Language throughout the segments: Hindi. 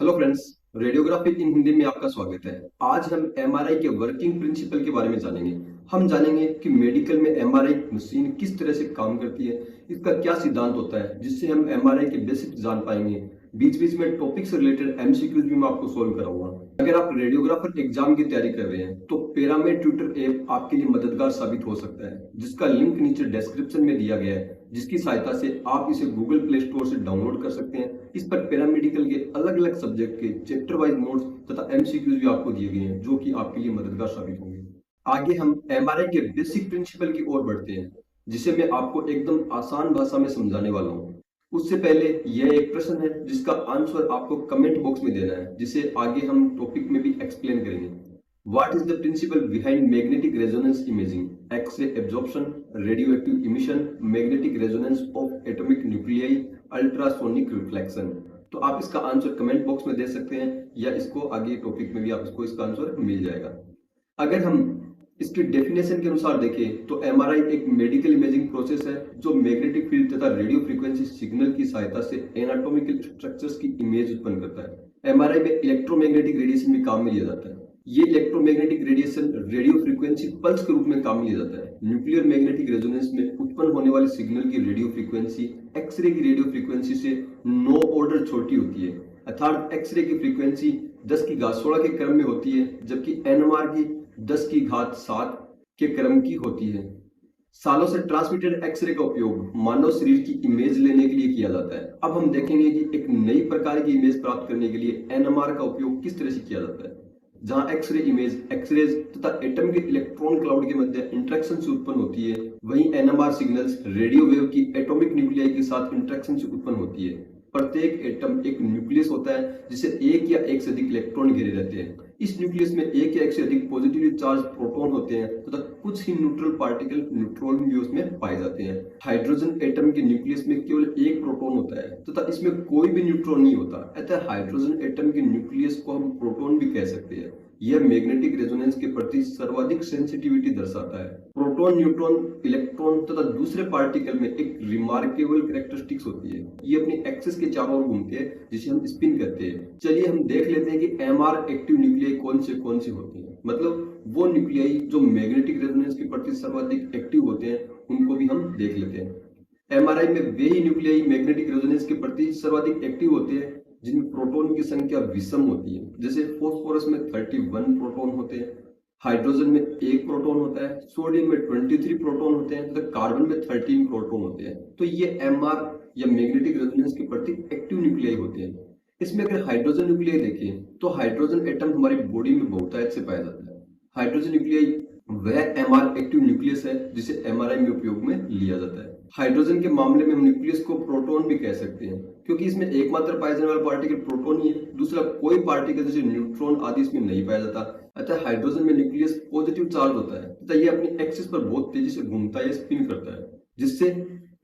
Hello friends. रेडियोग्राफी इन हिंदी में आपका स्वागत है। आज हम एमआरआई के वर्किंग प्रिंसिपल के बारे में जानेंगे। हम जानेंगे कि मेडिकल में एमआरआई मशीन किस तरह से काम करती है, इसका क्या सिद्धांत होता है जिससे हम एमआरआई के बेसिक जान पाएंगे। बीच बीच में टॉपिक से रिलेटेड एमसीक्यूज भी मैं आपको सोल्व कराऊंगा। अगर आप रेडियोग्राफर एग्जाम की तैयारी कर रहे हैं तो पेरामेड ट्यूटर ऐप आपके लिए मददगार साबित हो सकता है, जिसका लिंक नीचे डिस्क्रिप्शन में दिया गया है, जिसकी सहायता से आप इसे गूगल प्ले स्टोर से डाउनलोड कर सकते हैं। इस पर पैरामेडिकल के अलग अलग सब्जेक्ट के चैप्टर वाइज नोट्स तथा एमसीक्यूज भी आपको दिए गए हैं, जो कि आपके लिए मददगार साबित होंगे। आगे हम एमआरआई के बेसिक प्रिंसिपल की ओर बढ़ते हैं, जिसे मैं आपको एकदम आसान भाषा में समझाने वाला हूँ। उससे पहले यह एक प्रश्न है जिसका आंसर आपको कमेंट बॉक्स में देना है, जिसे आगे हम टॉपिक में भी एक्सप्लेन करेंगे। What is the principle behind magnetic resonance imaging? X-ray absorption, radioactive emission, magnetic resonance of atomic nuclei, ultrasonic reflection। तो आप इसका आंसर कमेंट बॉक्स में दे सकते हैं, या इसको आगे टॉपिक में भी आप इसका आंसर मिल जाएगा। अगर हम इसकी डेफिनेशन के अनुसार देखें तो एमआरआई एक मेडिकल इमेजिंग प्रोसेस है जो मैग्नेटिक फील्ड तथा रेडियो फ्रीक्वेंसी सिग्नल की सहायता से एनाटॉमिकल स्ट्रक्चर्स की इमेज उत्पन्न करता है। एमआरआई में इलेक्ट्रोमैग्नेटिक रेडिएशन भी काम में लिया जाता है। ये electromagnetic radiation radio frequency pulse के रूप में काम में लिया जाता है। न्यूक्लियर मैग्नेटिक रेजोनेंस में उत्पन्न होने वाले सिग्नल की रेडियो फ्रीक्वेंसी एक्सरे की रेडियो फ्रीक्वेंसी से 9 ऑर्डर छोटी होती है, अर्थात एक्सरे की फ्रीक्वेंसी 10 की घात 16 के क्रम में होती है, जबकि एनएमआर की 10 की घात 7 के क्रम की होती है। सालों से ट्रांसमिटेड एक्सरे का उपयोग मानव शरीर की इमेज लेने के लिए किया जाता है। अब हम देखेंगे कि एक नई प्रकार की इमेज प्राप्त करने के लिए एनएमआर का उपयोग किस तरह से किया जाता है। जहां एक्सरे इमेज एक्सरेज तथा एटम के इलेक्ट्रॉन क्लाउड के मध्य इंटरेक्शन से उत्पन्न होती है, वहीं एनएमआर सिग्नल्स रेडियो वेव की एटॉमिक न्यूक्लियाई के साथ इंटरेक्शन से उत्पन्न होती है। प्रत्येक एटम एक न्यूक्लियस होता है जिसे एक या एक से अधिक इलेक्ट्रॉन घेरे रहते हैं। इस न्यूक्लियस में एक या एक से अधिक पॉजिटिवली चार्ज प्रोटॉन होते हैं तथा कुछ ही न्यूट्रल पार्टिकल न्यूट्रॉन भी उसमें पाए जाते हैं। हाइड्रोजन एटम के न्यूक्लियस में केवल एक प्रोटॉन होता है तथा इसमें कोई भी न्यूट्रॉन नहीं होता, अतः हाइड्रोजन एटम के न्यूक्लियस को हम प्रोटॉन भी कह सकते हैं। यह मैग्नेटिक रेजोनेंस के प्रति सर्वाधिक सेंसिटिविटी दर्शाता है। प्रोटॉन, न्यूट्रॉन, इलेक्ट्रॉन तथा दूसरे पार्टिकल में एक रिमार्केबल कैरेक्टरिस्टिक्स होती है। ये अपनी एक्सिस के चारों ओर घूमते हैं, जिसे हम स्पिन कहते हैं। चलिए हम देख लेते हैं कि एमआर एक्टिव न्यूक्लियाई कौन से होती हैं, मतलब वो न्यूक्लियाई जो मैग्नेटिक रेजोनेंस के प्रति सर्वाधिक एक्टिव होते हैं, उनको भी हम देख लेते हैं। एमआरआई में वे ही न्यूक्लियाई मैग्नेटिक रेजोनेंस के प्रति सर्वाधिक एक्टिव होते हैं जिनमें प्रोटॉन की संख्या विषम होती है। जैसे फास्फोरस में 31 प्रोटॉन होते हैं, हाइड्रोजन में 1 प्रोटॉन होता है, सोडियम में 23 प्रोटॉन होते हैं तथा कार्बन में 13 प्रोटॉन होते हैं। तो ये एमआर या मैग्नेटिक रेजोनेंस के प्रति एक्टिव न्यूक्लियाई होते हैं। इसमें अगर हाइड्रोजन न्यूक्लियाई देखें तो हाइड्रोजन एटम हमारी बॉडी में बहुतायत से पाया जाता है। हाइड्रोजन न्यूक्लियाई वह एमआर एक्टिव न्यूक्लियस है जिसे एमआरआई में उपयोग में लिया जाता है। हाइड्रोजन के मामले में हम न्यूक्लियस को प्रोटॉन भी कह सकते हैं, क्योंकि इसमें एकमात्र पाया जाने वाला पार्टिकल प्रोटॉन ही है। दूसरा कोई पार्टिकल जैसे न्यूट्रॉन आदि इसमें नहीं पाया जाता। अतः हाइड्रोजन में न्यूक्लियस पॉजिटिव चार्ज होता है तथा यह अपनी एक्सिस पर बहुत तेजी से घूमता है, स्पिन करता है, जिससे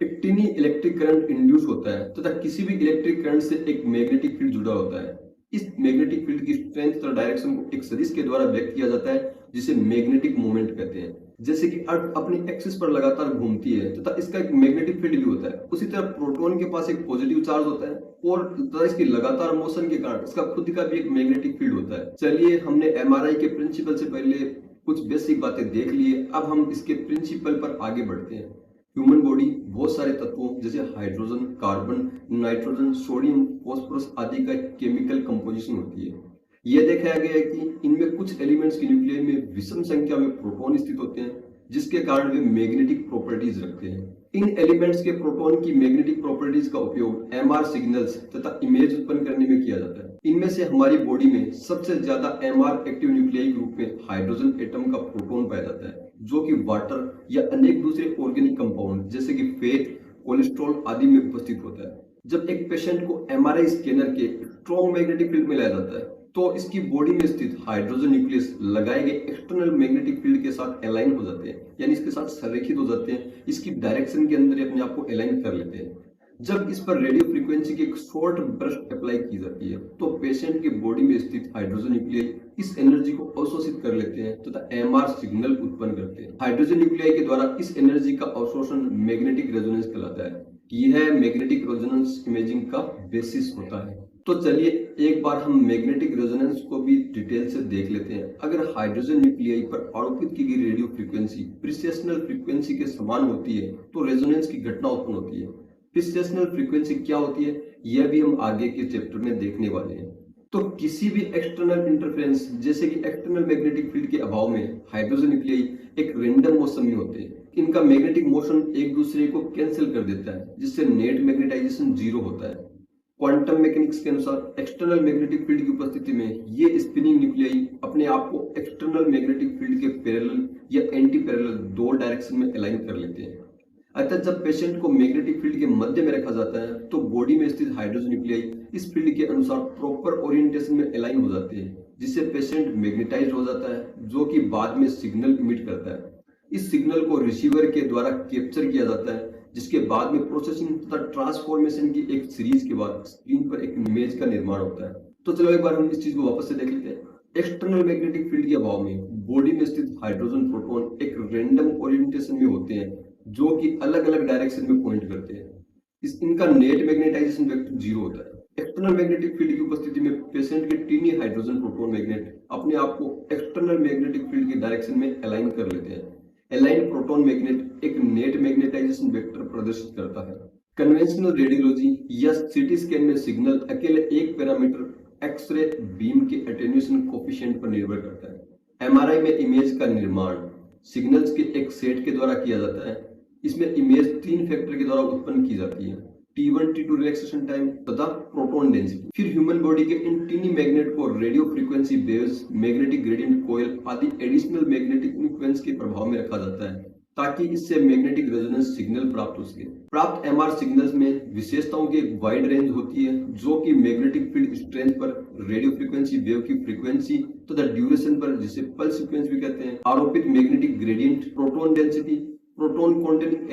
एक टिनी इलेक्ट्रिक करंट इंड्यूस होता है तथा किसी भी इलेक्ट्रिक करंट से एक मैग्नेटिक फील्ड जुड़ा होता है। इस मैग्नेटिक फील्ड की स्ट्रेंथ तथा डायरेक्शन को एक सदिश के द्वारा व्यक्त किया जाता है, जिसे मैग्नेटिक मोमेंट कहते हैं। जैसे कि अर्थ अपनी एक्सिस पर लगातार घूमती है तथा इसका एक मैग्नेटिक फील्ड भी होता है, उसी तरह प्रोटॉन के पास एक पॉजिटिव चार्ज होता है और तथा इसकी लगातार मोशन के कारण इसका खुद का भी एक मैग्नेटिक फील्ड होता है। चलिए, हमने एमआरआई के प्रिंसिपल से पहले कुछ बेसिक बातें देख ली है, अब हम इसके प्रिंसिपल पर आगे बढ़ते हैं। ह्यूमन बॉडी बहुत सारे तत्वों जैसे hydrogen, carbon, nitrogen, sodium, phosphorus आदि का केमिकल कंपोजिशन होती है। यह देखा गया है कि इनमें कुछ एलिमेंट्स की न्यूक्लियस में विषम संख्या में प्रोटॉन स्थित होते हैं, जिसके कारण वे मैग्नेटिक प्रॉपर्टीज रखते हैं। इन एलिमेंट्स के प्रोटॉन की मैग्नेटिक प्रॉपर्टीज का उपयोग एमआर सिग्नल्स तथा इमेज उत्पन्न करने में किया जाता है। इनमें से हमारी बॉडी में सबसे ज्यादा एमआर एक्टिव न्यूक्लियाई के रूप में हाइड्रोजन एटम का प्रोटॉन पाया जाता है, जो कि वाटर या अनेक दूसरे ऑर्गेनिक कंपाउंड जैसे कि फैट, कोलेस्ट्रॉल आदि में उपस्थित होता है। जब एक पेशेंट को एमआरआई स्कैनर के स्ट्रॉन्ग मैग्नेटिक फील्ड में लाया जाता है तो इसकी बॉडी में स्थित हाइड्रोजन न्यूक्लियस लगाए गए एक्सटर्नल मैग्नेटिक फील्ड के साथ अलाइन हो जाते हैं, यानी इसके साथ संरेखित हो जाते हैं, इसकी डायरेक्शन के अंदर अपने आप को अलाइन कर लेते हैं। जब इस पर रेडियो फ्रीक्वेंसी की एक शॉर्ट बर्स्ट अप्लाई की जाती है तो पेशेंट की बॉडी में स्थित हाइड्रोजन न्यूक्लियाई इस एनर्जी को अवशोषित कर लेते हैं तथा एमआर सिग्नल उत्पन्न करते हैं। हाइड्रोजन न्यूक्लियाई के द्वारा इस एनर्जी का अवशोषण मैग्नेटिक रेजोनेंस कहलाता है। यह मैग्नेटिक रेजोनेंस इमेजिंग का बेसिस होता है। तो चलिए एक बार हम मैग्नेटिक रेजोनेंस को भी डिटेल से देख लेते हैं। अगर हाइड्रोजन न्यूक्लियाई पर आरोपित की गई रेडियो फ्रीक्वेंसी प्रिसेशनल फ्रीक्वेंसी के समान होती है तो रेजोनेंस की घटना उत्पन्न होती है। प्रिसेशनल फ्रीक्वेंसी क्या होती है यह भी हम आगे के चैप्टर में देखने वाले हैं। तो किसी भी एक्सटर्नल इंटरफेरेंस जैसे कि एक्सटर्नल मैग्नेटिक फील्ड के अभाव में हाइड्रोजन न्यूक्लियाई एक रैंडम मोशन में होते हैं। इनका मैग्नेटिक मोशन एक दूसरे को कैंसिल कर देता है जिससे नेट मैग्नेटाइजेशन जीरो होता है। क्वांटम मैकेनिक्स के अनुसार एक्सटर्नल मैग्नेटिक फील्ड की उपस्थिति में ये स्पिनिंग न्यूक्लियाई अपने आप को एक्सटर्नल मैग्नेटिक फील्ड के पैरेलल या एंटी पैरेलल दो डायरेक्शन में अलाइन कर लेते हैं। अतः जब पेशेंट को मैग्नेटिक फील्ड के मध्य में रखा जाता है तो बॉडी में स्थित हाइड्रोजन न्यूक्लियाई इस फील्ड के अनुसार प्रॉपर ओरिएंटेशन में अलाइन हो जाते हैं जिससे पेशेंट मैग्नेटाइज्ड हो जाता है जो कि बाद में सिग्नल इमिट करता है। इस सिग्नल को रिसीवर के द्वारा कैप्चर किया जाता है जिसके बाद में प्रोसेसिंग तथा ट्रांसफॉर्मेशन की एक सीरीज के बाद स्क्रीन पर एक इमेज का निर्माण होता है। तो चलो एक बार हम इस चीज को वापस से देख लेते हैं। एक्सटर्नल मैग्नेटिक फील्ड के अभाव में बॉडी में स्थित हाइड्रोजन प्रोटॉन एक रैंडम ओरिएंटेशन में होते हैं जो कि अलग अलग डायरेक्शन में पॉइंट करते हैं। इनका नेट मैग्नेटाइजेशन वेक्टर जीरो होता है। एक्सटर्नल मैग्नेटिक फील्ड की उपस्थिति में पेशेंट के टीनी हाइड्रोजन प्रोटॉन मैग्नेट अपने आप को एक्सटर्नल मैग्नेटिक फील्ड के डायरेक्शन में अलाइन कर लेते हैं। अलाइन प्रोटॉन मैग्नेट एक नेट मैग्नेटाइजेशन वेक्टर प्रदर्शित करता है। कन्वेंशनल रेडियोलॉजी या सीटी स्कैन में सिग्नल अकेले एक पैरामीटर एक्सरे बीम के अटेन्यूएशन कोफिशिएंट पर निर्भर करता है। एमआरआई में इमेज का निर्माण सिग्नल्स के एक सेट के द्वारा किया जाता है। इसमें इमेज तीन फैक्टर के द्वारा उत्पन्न की जाती है, T1 T2 रिलैक्सेशन टाइम तथा प्रोटॉन डेंसिटी। फिर ह्यूमन बॉडी के इन टीनी मैग्नेट को radio frequency waves, magnetic gradient coil आदि एडिशनल मैग्नेटिक इन्फ्लुएंस के प्रभाव में रखा जाता है ताकि इससे मैग्नेटिक रेजोनेंस सिग्नल प्राप्त हो सके। प्राप्त एमआर सिग्नल्स में विशेषताओं की एक वाइड रेंज होती है जो कि मैग्नेटिक फील्ड स्ट्रेंथ पर, रेडियो फ्रीक्वेंसी वेव की फ्रीक्वेंसी तथा ड्यूरेशन पर, जिसे पल्स सीक्वेंस भी कहते हैं, आरोपित magnetic gradient, proton density, proton containing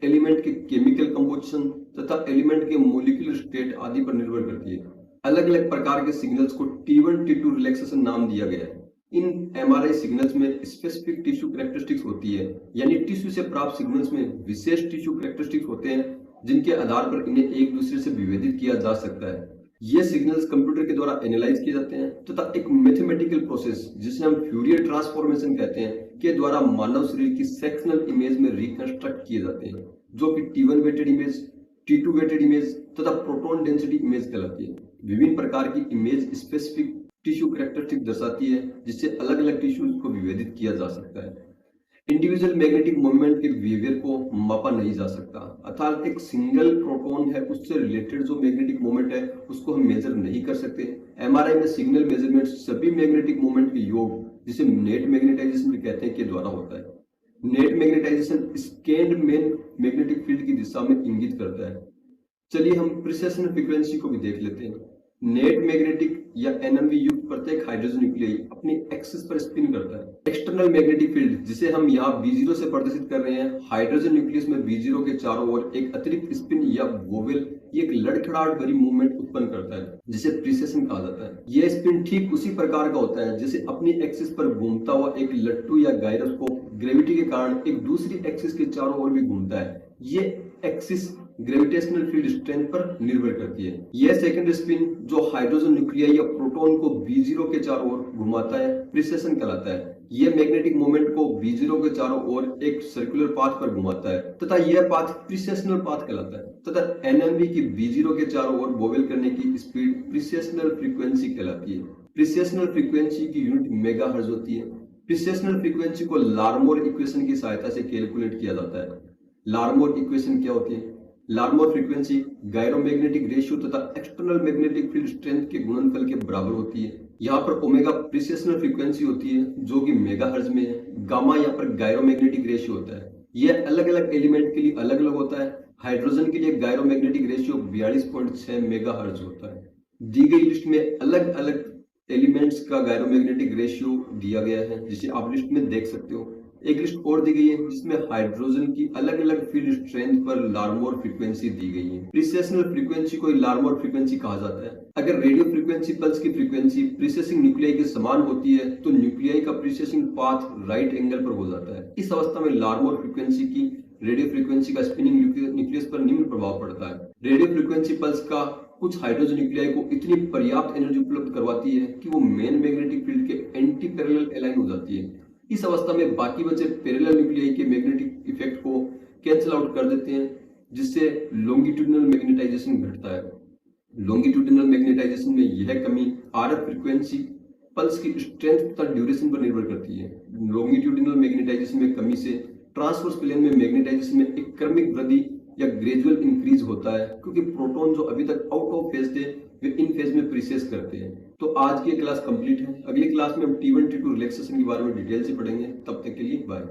element के केमिकल कंपोजिशन तथा एलिमेंट के मॉलिक्यूलर स्टेट आदि पर निर्भर करती है। अलग अलग प्रकार के सिग्नल्स को T1 T2 रिलैक्सेशन नाम दिया गया है। इन एमआरआई सिग्नल्स में स्पेसिफिक टिश्यू कैरेक्टरिस्टिक्स होती है, यानी टिश्यू से प्राप्त सिग्नल्स में विशेष टिश्यू कैरेक्टरिस्टिक्स होते हैं जिनके आधार पर इन्हें एक दूसरे से विभेदित किया जा सकता है। ये सिग्नल्स कंप्यूटर के द्वारा एनालाइज किए जाते हैं तथा एक मैथमेटिकल प्रोसेस जिसे हम फ्यूरियर ट्रांसफॉर्मेशन कहते हैं के द्वारा मानव शरीर की सेक्शनल इमेज में रिकंस्ट्रक्ट किए जाते हैं जो कि T1 weighted image, T2 weighted image तथा प्रोटॉन डेंसिटी इमेज कहलाती है। विभिन्न प्रकार की इमेज स्पेसिफिक टिश्यू कैरेक्टरिस्टिक दर्शाती है जिससे अलग अलग टिश्यूज को विभेदित किया जा सकता है। इंडिविजुअल मैग्नेटिक मूवमेंट के बिहेवियर को मापा नहीं जा सकता, अर्थात एक सिंगल प्रोटॉन है उससे रिलेटेड जो मैग्नेटिक मूवमेंट है उसको हम मेजर नहीं कर सकते। एमआरआई में सिग्नल मेजरमेंट सभी मैग्नेटिक मूवमेंट के योग, जिसे नेट मैग्नेटाइजेशन भी कहते हैं, के द्वारा होता है। Net magnetisation scanned main magnetic field की दिशा में इंगित करता है। चलिए हम प्रिसेशन फ्रीक्वेंसी को भी देख लेते हैं। नेट मैग्नेटिक या एनएमवी युक्त प्रत्येक हाइड्रोजन न्यूक्लियाई अपनी एक्सिस पर स्पिन करता है। एक्सटर्नल मैग्नेटिक फील्ड जिसे हम यहाँ B0 से प्रदर्शित कर रहे हैं, हाइड्रोजन न्यूक्लियस में B0 के चारों ओर एक अतिरिक्त स्पिन या वोवेल, एक लड़खड़ाहट भरी मूवमेंट उत्पन्न करता है जिसे प्रिसेशन कहा जाता है। यह स्पिन ठीक उसी प्रकार का होता है जैसे अपनी एक्सिस पर घूमता हुआ एक लट्टू या गायरोस्कोप ग्रेविटी के कारण एक दूसरी एक्सिस के चारों ओर भी घूमता है। ये एक्सिस ग्रेविटेशनल फील्ड स्ट्रेंथ पर निर्भर करती है। यह सेकेंड स्पिन जो हाइड्रोजन न्यूक्लियाई या प्रोटॉन को B0 के चारों ओर घुमाता है प्रिसेशन कहलाता है। यह मैग्नेटिक मोमेंट को B0 के चारों ओर एक सर्कुलर पाथ पर घुमाता है तथा यह पाथ प्रिसेशनल पाथ कहलाता है तथा एनएमवी की B0 के चारों ओर वोवेल करने की स्पीड प्रिसेशनल फ्रीक्वेंसी कहलाती है। प्रिसेशनल फ्रीक्वेंसी की यूनिट मेगाहर्ट्ज होती है। प्रिसेशनल फ्रीक्वेंसी को लार्मोर इक्वेशन की सहायता से कैलकुलेट किया जाता है। लार्मोर इक्वेशन क्या होती है? लार्मोर फ्रीक्वेंसी गायरोमैग्नेटिक रेशियो तथा एक्सटर्नल मैग्नेटिक फील्ड स्ट्रेंथ के गुणनफल के बराबर होती है। यहाँ पर ओमेगा प्रिसेशनल फ्रीक्वेंसी होती है जो कि मेगाहर्ट्ज में है। गामा यहाँ पर गायरोमैग्नेटिक रेशियो होता है। यह अलग अलग एलिमेंट के लिए अलग अलग होता है। हाइड्रोजन के लिए गायरोमैग्नेटिक रेशियो 42.6 मेगाहर्ट्ज होता है। दी गई लिस्ट में अलग अलग एलिमेंट्स का गायरोमैग्नेटिक रेशियो दिया गया है जिसे आप लिस्ट में देख सकते हो। एक लिस्ट और दी गई है जिसमें हाइड्रोजन की अलग अलग फील्ड स्ट्रेंथ पर लार्मोर फ्रीक्वेंसी दी गई है। प्रिसेशनल फ्रीक्वेंसी को लार्मोर फ्रीक्वेंसी कहा जाता है। अगर रेडियो फ्रीक्वेंसी पल्स की फ्रीक्वेंसी प्रिसेसिंग न्यूक्लियाई के समान होती है तो न्यूक्लियाई का प्रिसेसिंग पाथ राइट एंगल पर हो जाता है। इस अवस्था में लार्मोर फ्रीक्वेंसी की रेडियो फ्रीक्वेंसी का स्पिनिंग न्यूक्लियस पर निम्न प्रभाव पड़ता है। रेडियो फ्रीक्वेंसी पल्स का कुछ हाइड्रोजन न्यूक्लियाई को इतनी पर्याप्त एनर्जी उपलब्ध करवाती है कि वो मेन मैग्नेटिक फील्ड के एंटी पैरेलल अलाइन हो जाती है। इस अवस्था में बाकी बचे पैरेलल न्यूक्लियाई के मैग्नेटिक इफेक्ट को कैंसल आउट कर देते हैं, जिससे लॉन्गिट्यूडिनल मैग्नेटाइजेशन घटता है। लॉन्गिट्यूडिनल मैग्नेटाइजेशन में यह कमी आरएफ फ्रीक्वेंसी पल्स की स्ट्रेंथ तथा ड्यूरेशन पर निर्भर करती है। लॉन्गिट्यूडिनल मैग्नेटाइजेशन में कमी से ट्रांसवर्स प्लेन में मैग्नेटाइजेशन में एक क्रमिक वृद्धि या ग्रेजुअल इंक्रीज होता है, क्योंकि प्रोटॉन जो अभी तक आउट ऑफ फेज थे वे इन फेज में प्रीसेस करते हैं। तो आज की क्लास कंप्लीट है। अगली क्लास में हम T1 T2 रिलैक्सेशन के बारे में डिटेल से पढ़ेंगे। तब तक के लिए बाय।